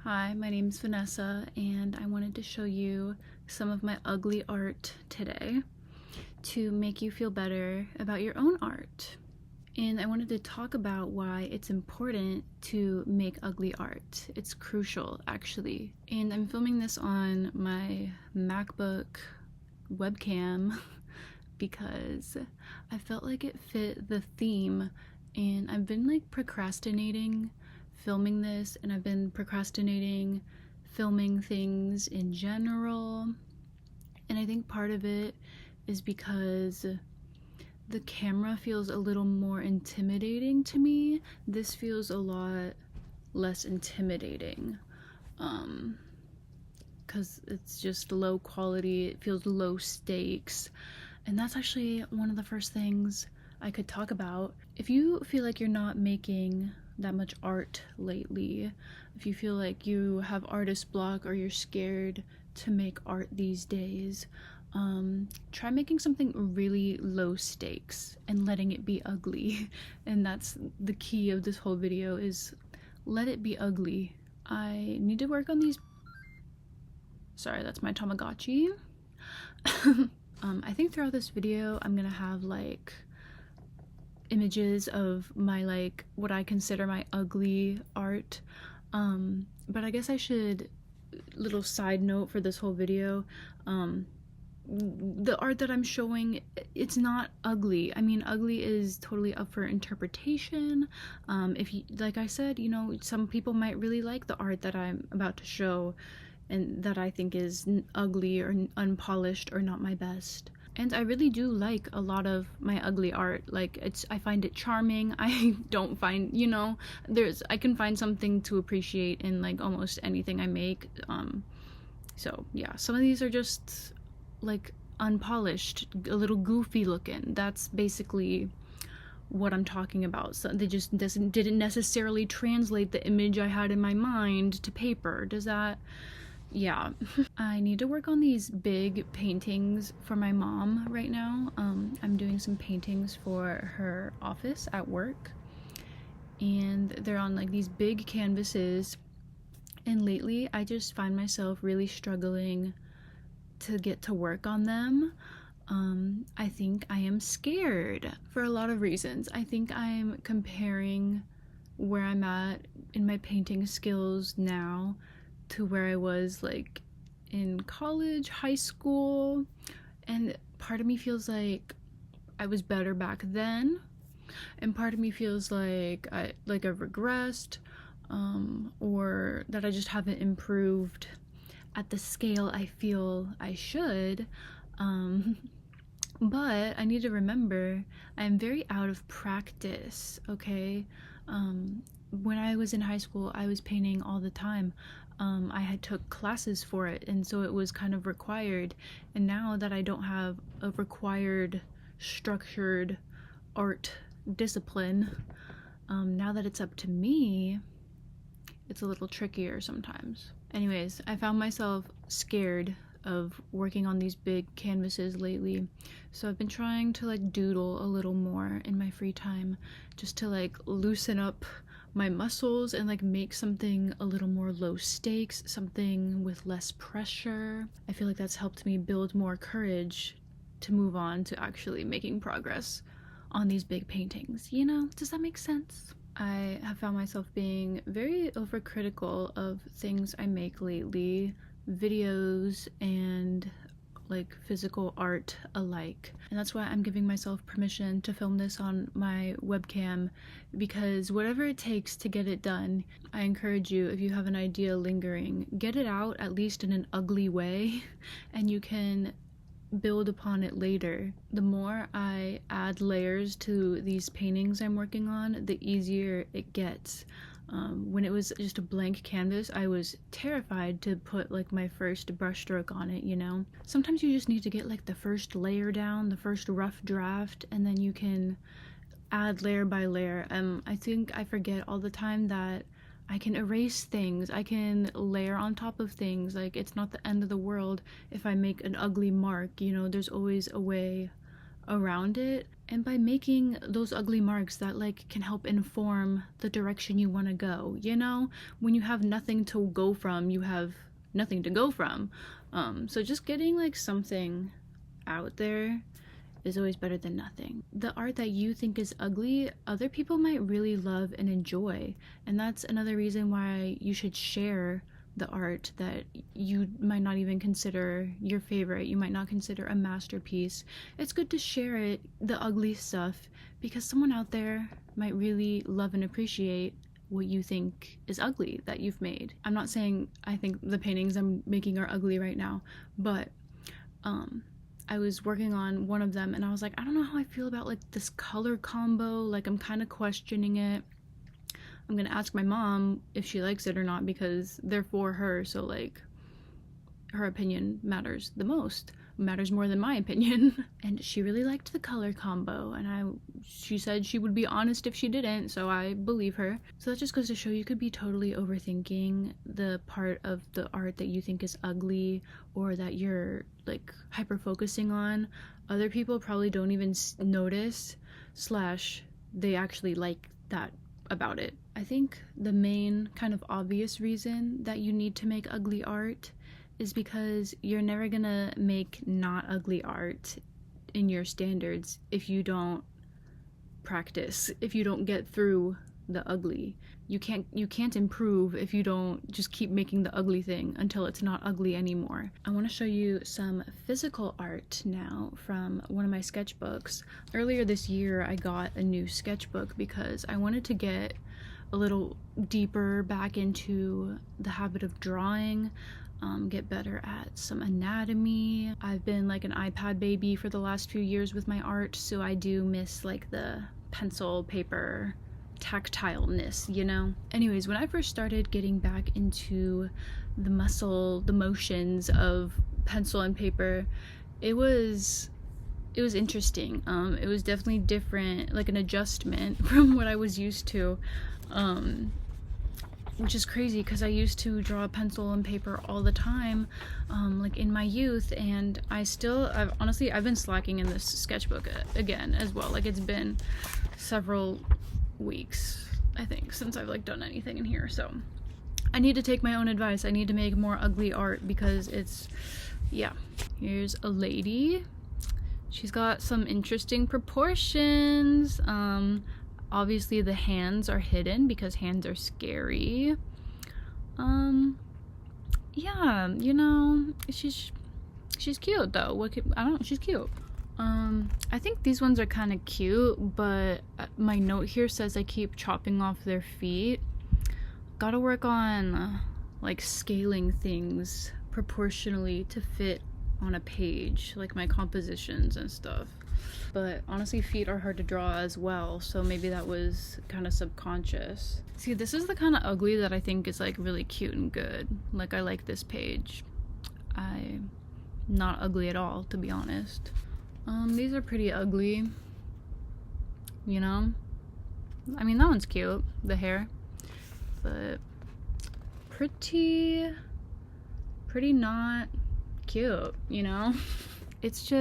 Hi, my name's Vanessa, and I wanted to show you some of my ugly art today to make you feel better about your own art. And I wanted to talk about why it's important to make ugly art. It's crucial, actually. And I'm filming this on my MacBook webcam because I felt like it fit the theme, and I've been like procrastinating filming this, and I've been procrastinating filming things in general. And I think part of it is because the camera feels a little more intimidating to me. This feels a lot less intimidating because it's just low quality, it feels low stakes. And that's actually one of the first things I could talk about. If you feel like you're not making that much art lately, if you feel like you have artist block or you're scared to make art these days, try making something really low stakes and letting it be ugly. And that's the key of this whole video, is let it be ugly. I need to work on these. Sorry, that's my Tamagotchi. I think throughout this video I'm gonna have like images of my like what I consider my ugly art, but I guess I should, little side note for this whole video, the art that I'm showing, it's not ugly. I mean, ugly is totally up for interpretation. If you, like I said, you know, some people might really like the art that I'm about to show and that I think is ugly or unpolished or not my best. And I really do like a lot of my ugly art. Like, I find it charming. I don't find, you know, I can find something to appreciate in like almost anything I make. So yeah, some of these are just like unpolished, a little goofy looking. That's basically what I'm talking about. So they just didn't necessarily translate the image I had in my mind to paper. Does that? Yeah. I need to work on these big paintings for my mom right now. I'm doing some paintings for her office at work, and they're on like these big canvases, and lately I just find myself really struggling to get to work on them. I think I am scared for a lot of reasons. I think I'm comparing where I'm at in my painting skills now to where I was like in college, high school, and part of me feels like I was better back then, and part of me feels like I've regressed, or that I just haven't improved at the scale I feel I should. But I need to remember I'm very out of practice, okay? When I was in high school, I was painting all the time. I had took classes for it, and so it was kind of required. And now that I don't have a required structured art discipline, now that it's up to me, it's a little trickier sometimes. Anyways, I found myself scared of working on these big canvases lately, so I've been trying to like doodle a little more in my free time, just to like loosen up my muscles and like make something a little more low stakes, something with less pressure. I feel like that's helped me build more courage to move on to actually making progress on these big paintings, you know? Does that make sense? I have found myself being very overcritical of things I make lately, videos and like physical art alike. And that's why I'm giving myself permission to film this on my webcam, because whatever it takes to get it done, I encourage you, if you have an idea lingering, get it out at least in an ugly way, and you can build upon it later. The more I add layers to these paintings I'm working on, the easier it gets. When it was just a blank canvas, I was terrified to put like my first brushstroke on it, you know? Sometimes you just need to get like the first layer down, the first rough draft, and then you can add layer by layer. I think I forget all the time that I can erase things, I can layer on top of things. Like, it's not the end of the world if I make an ugly mark, you know? There's always a way around it. and by making those ugly marks that like can help inform the direction you want to go. You know, when you have nothing to go from, you have nothing to go from. So just getting like something out there is always better than nothing. The art that you think is ugly, other people might really love and enjoy, and that's another reason why you should share the art that you might not even consider your favorite, you might not consider a masterpiece. It's good to share it, the ugly stuff, because someone out there might really love and appreciate what you think is ugly that you've made. I'm not saying I think the paintings I'm making are ugly right now, but I was working on one of them and I was like, I don't know how I feel about like this color combo, like I'm kind of questioning it. I'm gonna ask my mom if she likes it or not, because they're for her, so like her opinion matters the most, matters more than my opinion. And she really liked the color combo, and she said she would be honest if she didn't, so I believe her. So that just goes to show you could be totally overthinking the part of the art that you think is ugly or that you're like hyper focusing on. Other people probably don't even notice, slash they actually like that about it. I think the main kind of obvious reason that you need to make ugly art is because you're never gonna make not ugly art in your standards if you don't practice, if you don't get through the ugly. You can't improve if you don't just keep making the ugly thing until it's not ugly anymore. I want to show you some physical art now from one of my sketchbooks. Earlier this year I got a new sketchbook because I wanted to get a little deeper back into the habit of drawing, get better at some anatomy. I've been like an iPad baby for the last few years with my art, so I do miss like the pencil, paper, tactileness, you know? Anyways, when I first started getting back into the motions of pencil and paper, it was interesting. It was definitely different, like an adjustment from what I was used to, which is crazy because I used to draw pencil and paper all the time, like in my youth, and I've been slacking in this sketchbook again as well. Like it's been several weeks, I think, since I've like done anything in here, so I need to take my own advice. I need to make more ugly art because it's, yeah. Here's a lady. She's got some interesting proportions. Obviously the hands are hidden because hands are scary. Yeah, you know, she's cute though. She's cute. I think these ones are kind of cute, but my note here says I keep chopping off their feet. Gotta work on like scaling things proportionally to fit on a page, like my compositions and stuff. But honestly, feet are hard to draw as well, so maybe that was kind of subconscious. See, this is the kind of ugly that I think is like really cute and good. Like I like this page. I'm not ugly at all, to be honest. These are pretty ugly, you know? I mean, that one's cute, the hair, but pretty not cute, you know? It's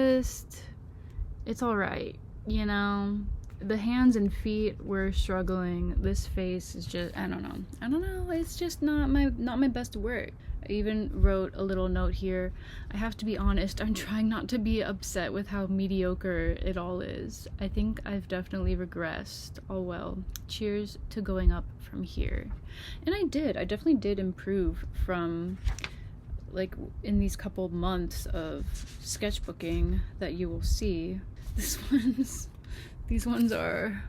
alright, you know? The hands and feet were struggling. This face is just, I don't know, it's just not my best work. I even wrote a little note here. I have to be honest, I'm trying not to be upset with how mediocre it all is. I think I've definitely regressed. Oh well. Cheers to going up from here. And I definitely did improve from like in these couple months of sketchbooking that you will see. These ones are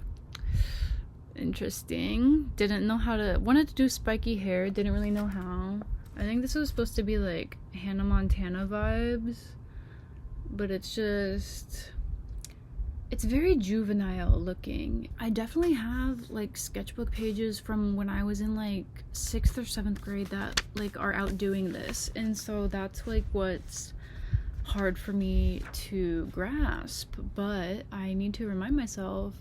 interesting. Wanted to do spiky hair, didn't really know how. I think this was supposed to be like Hannah Montana vibes, but it's very juvenile looking. I definitely have like sketchbook pages from when I was in like 6th or 7th grade that like are outdoing this, and so that's like what's hard for me to grasp. But I need to remind myself,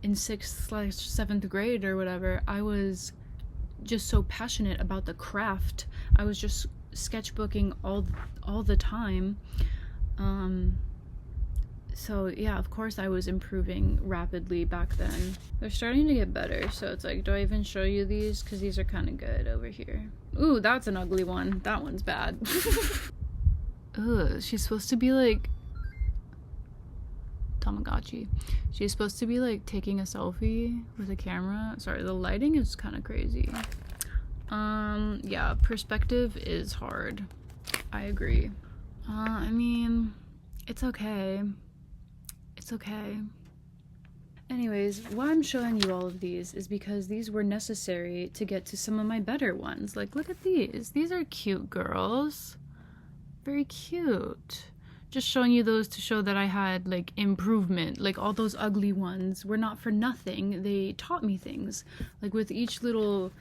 in 6th/7th grade or whatever, I was just so passionate about the craft. I was just sketchbooking all the time. So yeah, of course I was improving rapidly back then. They're starting to get better, so it's like, do I even show you these? Because these are kind of good over here. Ooh, that's an ugly one. That one's bad. Ugh, she's supposed to be like Tamagotchi. She's supposed to be like taking a selfie with a camera. Sorry, the lighting is kind of crazy. Yeah, perspective is hard. I agree. I mean, it's okay. It's okay. Anyways, why I'm showing you all of these is because these were necessary to get to some of my better ones. Like, look at these. These are cute girls. Very cute. Just showing you those to show that I had, like, improvement. Like, all those ugly ones were not for nothing. They taught me things. Like, with each little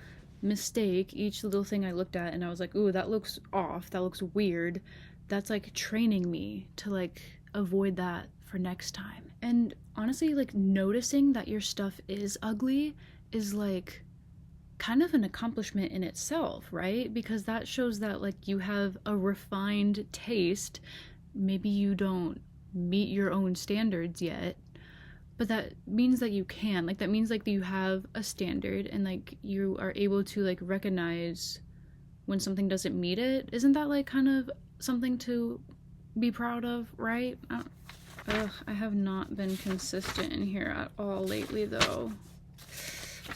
mistake, each little thing I looked at and I was like, ooh, that looks off. That looks weird. That's, like, training me to, like, avoid that for next time. And honestly, like, noticing that your stuff is ugly is like kind of an accomplishment in itself, right? Because that shows that like you have a refined taste. Maybe you don't meet your own standards yet, but that means that you can. Like, that means like you have a standard and like you are able to like recognize when something doesn't meet it. Isn't that like kind of something to be proud of, right? I have not been consistent in here at all lately though.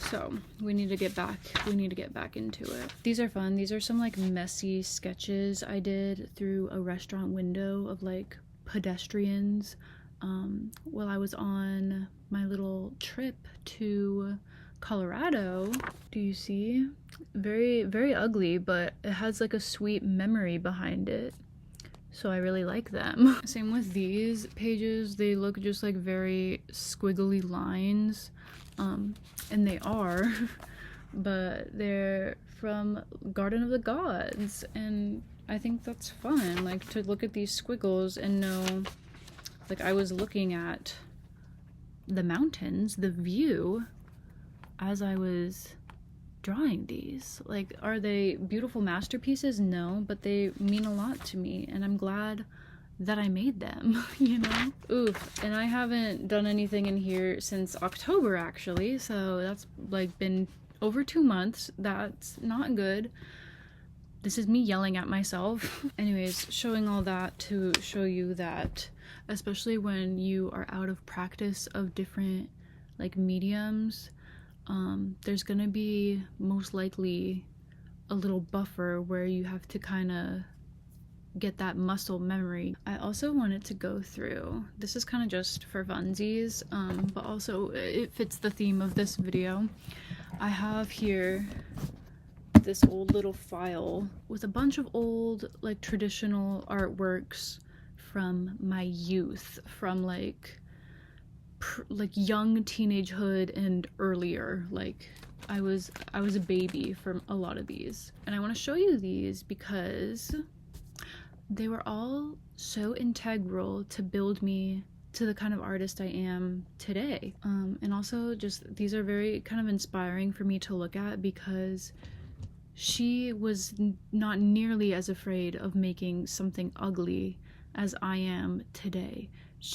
So we need to get back into it. These are fun. These are some like messy sketches I did through a restaurant window of like pedestrians while I was on my little trip to Colorado. Do you see? Very, very ugly, but it has like a sweet memory behind it. So I really like them. Same with these pages. They look just like very squiggly lines. And they are, but they're from Garden of the Gods. And I think that's fun, like to look at these squiggles and know, like I was looking at the mountains, the view, as I was drawing these. Like, are they beautiful masterpieces? No, but they mean a lot to me and I'm glad that I made them, you know? Oof, and I haven't done anything in here since October actually, so that's like been over 2 months. That's not good. This is me yelling at myself. Anyways, showing all that to show you that, especially when you are out of practice of different like mediums, there's gonna be most likely a little buffer where you have to kind of get that muscle memory. I also wanted to go through, this is kind of just for funsies, but also it fits the theme of this video. I have here this old little file with a bunch of old like traditional artworks from my youth, from like young teenagehood and earlier. Like I was a baby for a lot of these, and I want to show you these because they were all so integral to build me to the kind of artist I am today. And also just these are very kind of inspiring for me to look at because she was not nearly as afraid of making something ugly as I am today.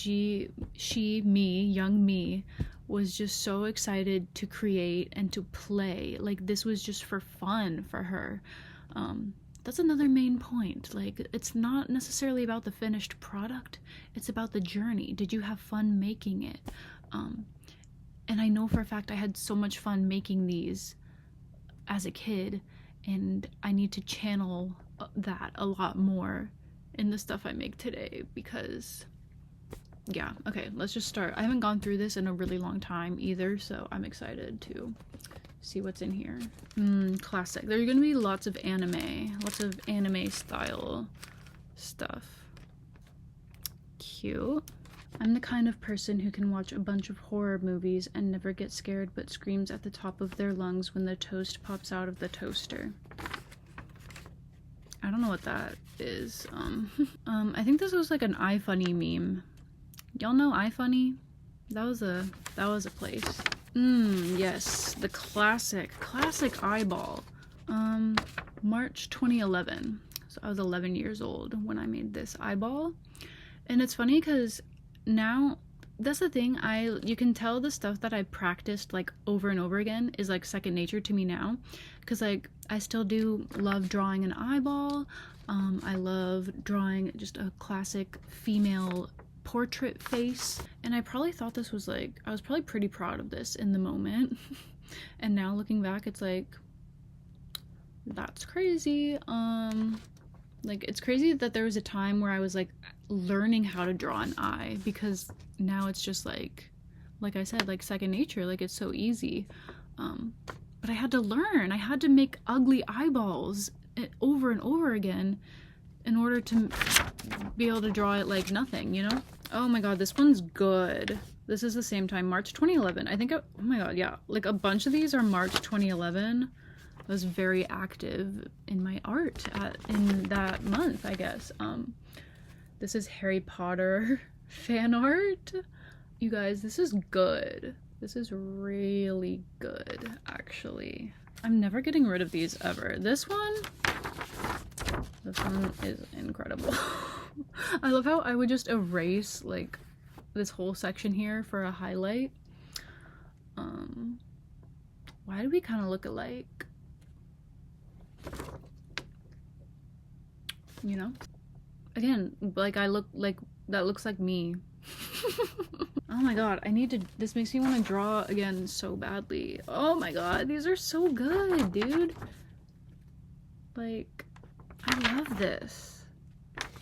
Me, young me, was just so excited to create and to play. Like, this was just for fun for her. That's another main point. Like, it's not necessarily about the finished product, it's about the journey. Did you have fun making it? And I know for a fact I had so much fun making these as a kid, and I need to channel that a lot more in the stuff I make today because, yeah. Okay, let's just start. I haven't gone through this in a really long time either, so I'm excited to see what's in here. Classic. There are gonna be lots of anime style stuff. Cute. I'm the kind of person who can watch a bunch of horror movies and never get scared but screams at the top of their lungs when the toast pops out of the toaster. I don't know what that is. I think this was like an iFunny meme. Y'all know iFunny? That was a place. Yes, the classic eyeball. March 2011. So I was 11 years old when I made this eyeball. And it's funny because now that's the thing, you can tell the stuff that I practiced like over and over again is like second nature to me now, because like I still do love drawing an eyeball. I love drawing just a classic female portrait face, and I probably thought this was like, I was probably pretty proud of this in the moment. And now looking back, it's like, that's crazy. Like, it's crazy that there was a time where I was like learning how to draw an eye, because now it's just like I said, like second nature, like it's so easy. But I had to learn, I had to make ugly eyeballs over and over again in order to be able to draw it like nothing, you know? Oh my god, this one's good. This is the same time, March 2011. I think, oh my god, yeah. Like a bunch of these are March 2011. I was very active in my art in that month, I guess. This is Harry Potter fan art. You guys, this is good. This is really good, actually. I'm never getting rid of these ever. This one is incredible. I love how I would just erase like this whole section here for a highlight. Why do we kind of look alike? You know? Again, like I look like, that looks like me. Oh my god, this makes me want to draw again so badly. Oh my god, these are so good, dude. Like, I love this.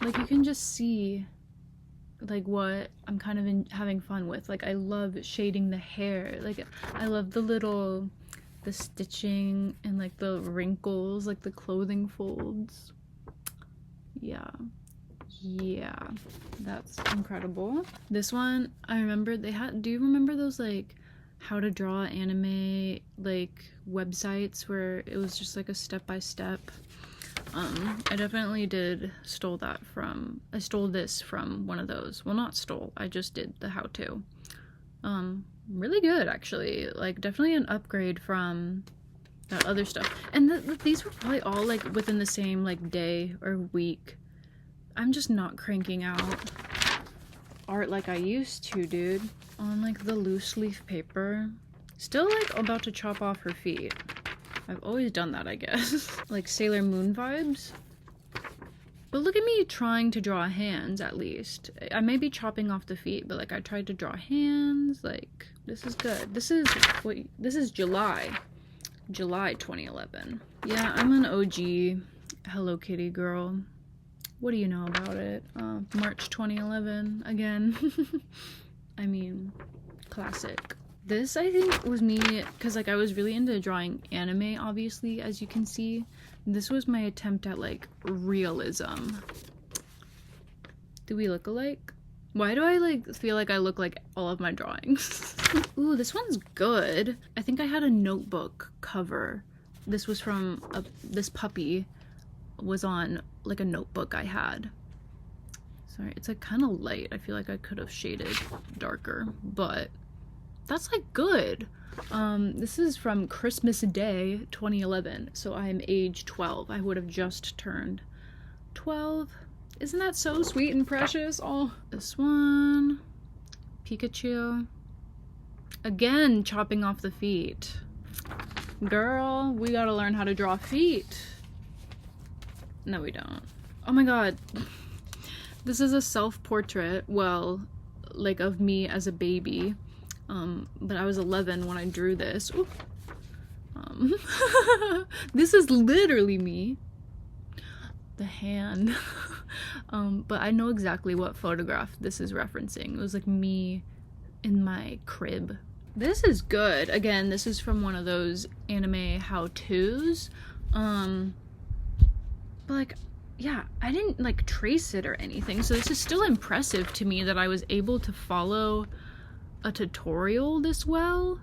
Like, you can just see like what I'm kind of having fun with. Like, I love shading the hair. Like, I love the stitching and like the wrinkles, like the clothing folds. Yeah, that's incredible. This one, I remember they had, do you remember those like how to draw anime like websites where it was just like a step-by-step? I definitely stole this from one of those. Well, not stole, I just did the how-to. Really good, actually. Like, definitely an upgrade from that other stuff. And these were probably all like within the same like day or week. I'm just not cranking out art like I used to, dude. On like the loose leaf paper. Still like about to chop off her feet. I've always done that, I guess. Like Sailor Moon vibes. But look at me trying to draw hands, at least. I may be chopping off the feet, but like I tried to draw hands. Like, this is good. This is July 2011. Yeah, I'm an OG Hello Kitty girl. What do you know about it? March 2011 again. I mean, classic. This, I think, was me, because like I was really into drawing anime, obviously, as you can see. This was my attempt at like realism. Do we look alike? Why do I like feel like I look like all of my drawings? Ooh, this one's good. I think I had a notebook cover. This was from this puppy was on like a notebook I had. Sorry, it's like kind of light. I feel like I could have shaded darker, but that's like good. This is from Christmas Day 2011, so I am age 12. I would have just turned 12. Isn't that so sweet and precious? Oh, this one, Pikachu. Again, chopping off the feet. Girl, we gotta learn how to draw feet. No, we don't. Oh my god. This is a self-portrait, well, like of me as a baby. But I was 11 when I drew this. This is literally me. The hand. But I know exactly what photograph this is referencing. It was like me in my crib. This is good. Again, this is from one of those anime how-tos. But like, yeah, I didn't like trace it or anything, so this is still impressive to me that I was able to follow a tutorial this well.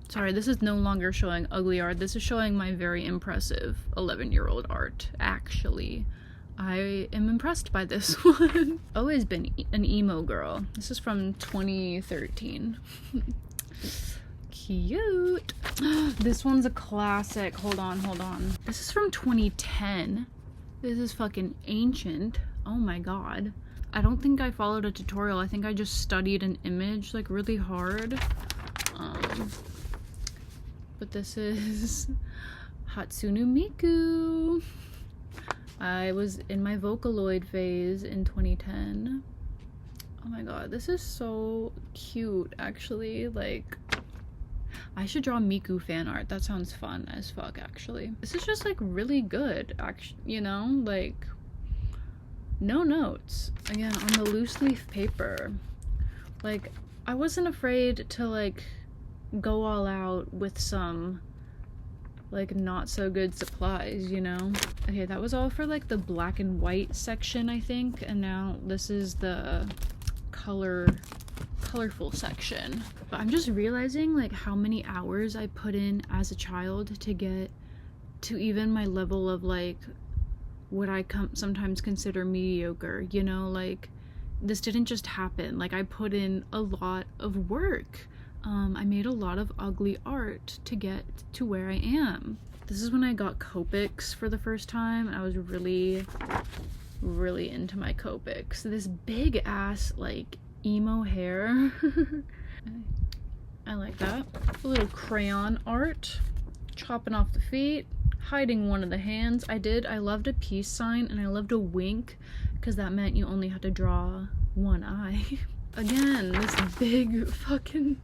Sorry, this is no longer showing ugly art. This is showing my very impressive 11-year-old art, actually. I am impressed by this one. Always been an emo girl. This is from 2013. Cute. This one's a classic. Hold on. This is from 2010. This is fucking ancient. Oh my god. I don't think I followed a tutorial. I think I just studied an image like really hard. But this is Hatsune Miku. I was in my Vocaloid phase in 2010. Oh my god, this is so cute, actually. Like, I should draw Miku fan art. That sounds fun as fuck, actually. This is just like really good, actually, you know? Like, no notes. Again, on the loose leaf paper. Like, I wasn't afraid to like go all out with some like not so good supplies, you know? Okay, that was all for like the black and white section, I think, and now this is the colorful section. But I'm just realizing like how many hours I put in as a child to get to even my level of like what I sometimes consider mediocre, you know? Like, this didn't just happen. Like, I put in a lot of work. I made a lot of ugly art to get to where I am. This is when I got Copics for the first time. I was really into my Copics. This big ass like emo hair. I like that. A little crayon art. Chopping off the feet. Hiding one of the hands. I loved a peace sign and I loved a wink because that meant you only had to draw one eye. Again, this big fucking...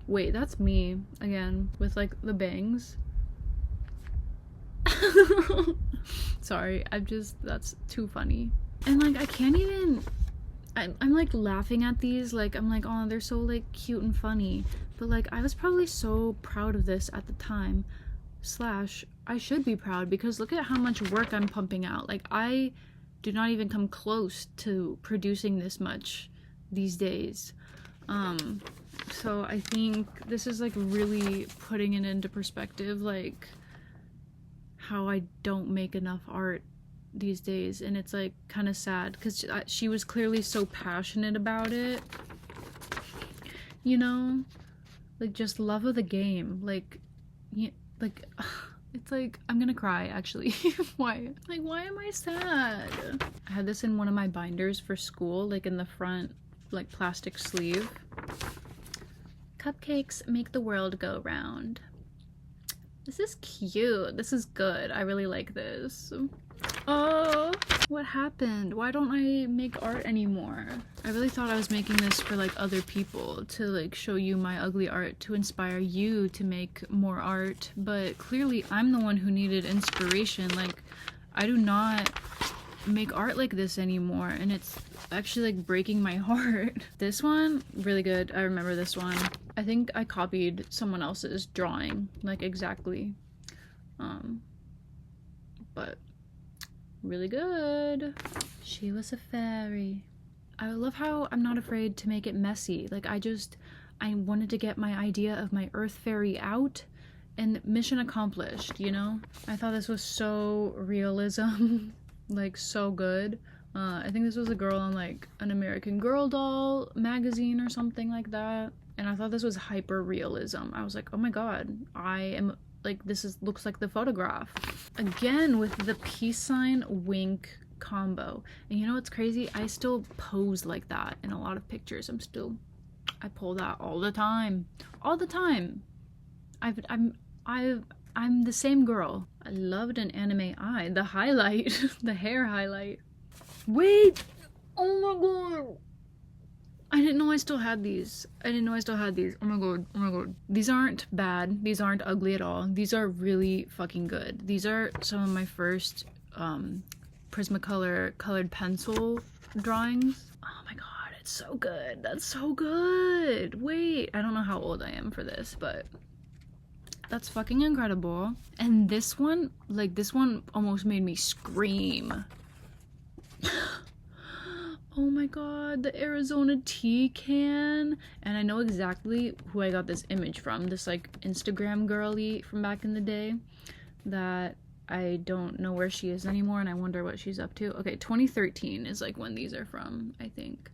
Wait, that's me again with like the bangs. Sorry, that's too funny. And like I can't even, I'm like laughing at these, like I'm like, oh, they're so like cute and funny, but like I was probably so proud of this at the time, slash I should be proud because look at how much work I'm pumping out. Like I do not even come close to producing this much these days. So I think this is like really putting it into perspective, like how I don't make enough art these days, and it's like kind of sad because she was clearly so passionate about it, you know, like just love of the game, like like it's like I'm gonna cry actually. Why am I sad? I had this in one of my binders for school, like in the front like plastic sleeve. Cupcakes make the world go round. This is cute. This is good. I really like this. Oh, what happened? Why don't I make art anymore? I really thought I was making this for like other people, to like show you my ugly art, to inspire you to make more art, but clearly I'm the one who needed inspiration. Like, I do not make art like this anymore, and it's actually like breaking my heart. This one, really good. I remember this one. I think I copied someone else's drawing, like exactly. But really good. She was a fairy. I love how I'm not afraid to make it messy. Like I wanted to get my idea of my earth fairy out, and mission accomplished, you know? I thought this was so realism. Like so good. I think this was a girl on like an American Girl doll magazine or something like that, and I thought this was hyper realism. I was like, oh my god, I am like, looks like the photograph. Again with the peace sign wink combo. And you know what's crazy? I still pose like that in a lot of pictures. I pull that all the time. I'm the same girl. I loved an anime eye. The highlight. The hair highlight. Wait! Oh my god! I didn't know I still had these. Oh my god. These aren't bad. These aren't ugly at all. These are really fucking good. These are some of my first Prismacolor colored pencil drawings. Oh my god, it's so good. That's so good. Wait, I don't know how old I am for this, but that's fucking incredible. And this one, like this one almost made me scream. Oh my god, the Arizona tea can. And I know exactly who I got this image from. This like Instagram girly from back in the day that I don't know where she is anymore, and I wonder what she's up to. Okay, 2013 is like when these are from, I think.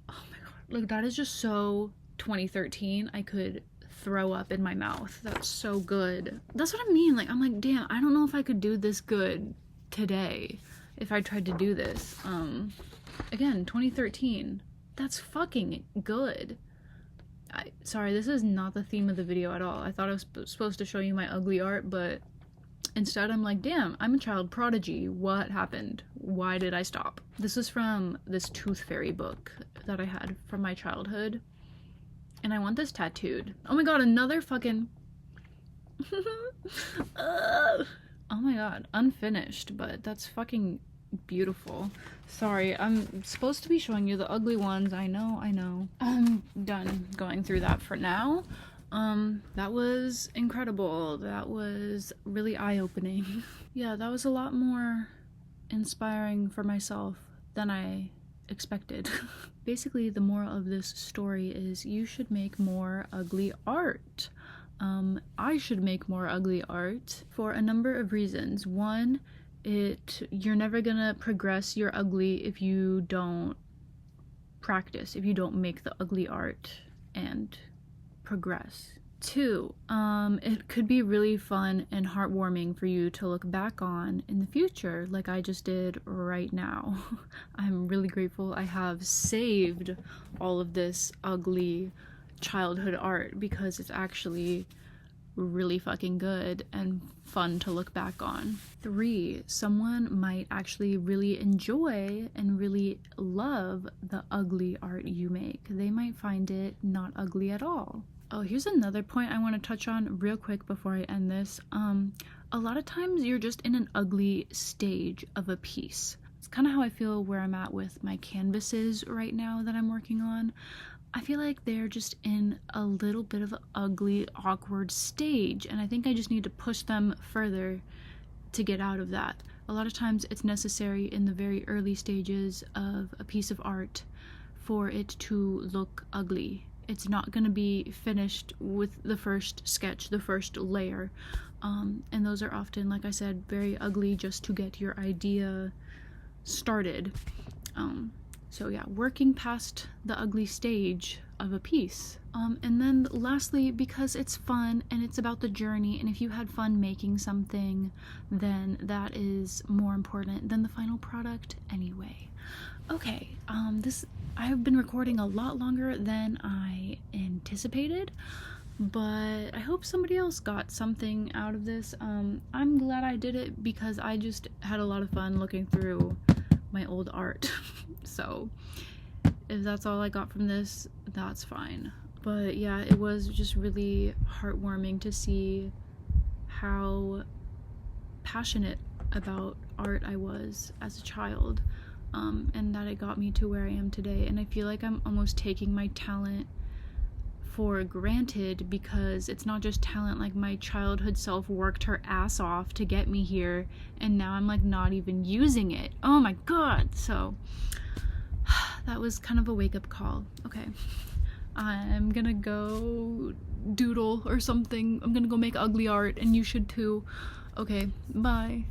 Oh my god, like that is just so 2013. I could throw up in my mouth. That's so good. That's what I mean. Like I'm like, damn, I don't know if I could do this good today if I tried to do this. Again, 2013. That's fucking good. Sorry, this is not the theme of the video at all. I thought I was supposed to show you my ugly art, but instead I'm like, damn, I'm a child prodigy. What happened? Why did I stop? This is from this Tooth Fairy book that I had from my childhood. And I want this tattooed. Oh my god, another fucking... Oh my god, unfinished, but that's fucking beautiful. Sorry, I'm supposed to be showing you the ugly ones. I know. I'm done going through that for now. That was incredible. That was really eye-opening. Yeah, that was a lot more inspiring for myself than I expected. Basically, the moral of this story is you should make more ugly art. I should make more ugly art for a number of reasons. One, you're never gonna progress your ugly if you don't practice, if you don't make the ugly art and progress. Two, it could be really fun and heartwarming for you to look back on in the future, like I just did right now. I'm really grateful I have saved all of this ugly childhood art because it's actually really fucking good and fun to look back on. Three, someone might actually really enjoy and really love the ugly art you make. They might find it not ugly at all. Oh, here's another point I want to touch on real quick before I end this. A lot of times you're just in an ugly stage of a piece. It's kind of how I feel where I'm at with my canvases right now that I'm working on. I feel like they're just in a little bit of an ugly, awkward stage, and I think I just need to push them further to get out of that. A lot of times it's necessary in the very early stages of a piece of art for it to look ugly. It's not going to be finished with the first sketch, the first layer, and those are often, like I said, very ugly just to get your idea started. So yeah, working past the ugly stage of a piece. And then lastly, because it's fun and it's about the journey, and if you had fun making something, then that is more important than the final product anyway. Okay, I've been recording a lot longer than I anticipated, but I hope somebody else got something out of this. I'm glad I did it because I just had a lot of fun looking through my old art. So if that's all I got from this, that's fine. But yeah, it was just really heartwarming to see how passionate about art I was as a child, and that it got me to where I am today. And I feel like I'm almost taking my talent for granted because it's not just talent. Like, my childhood self worked her ass off to get me here, and now I'm like not even using it. Oh my god. So that was kind of a wake-up call. Okay, I'm gonna go doodle or something. I'm gonna go make ugly art, and you should too. Okay, bye.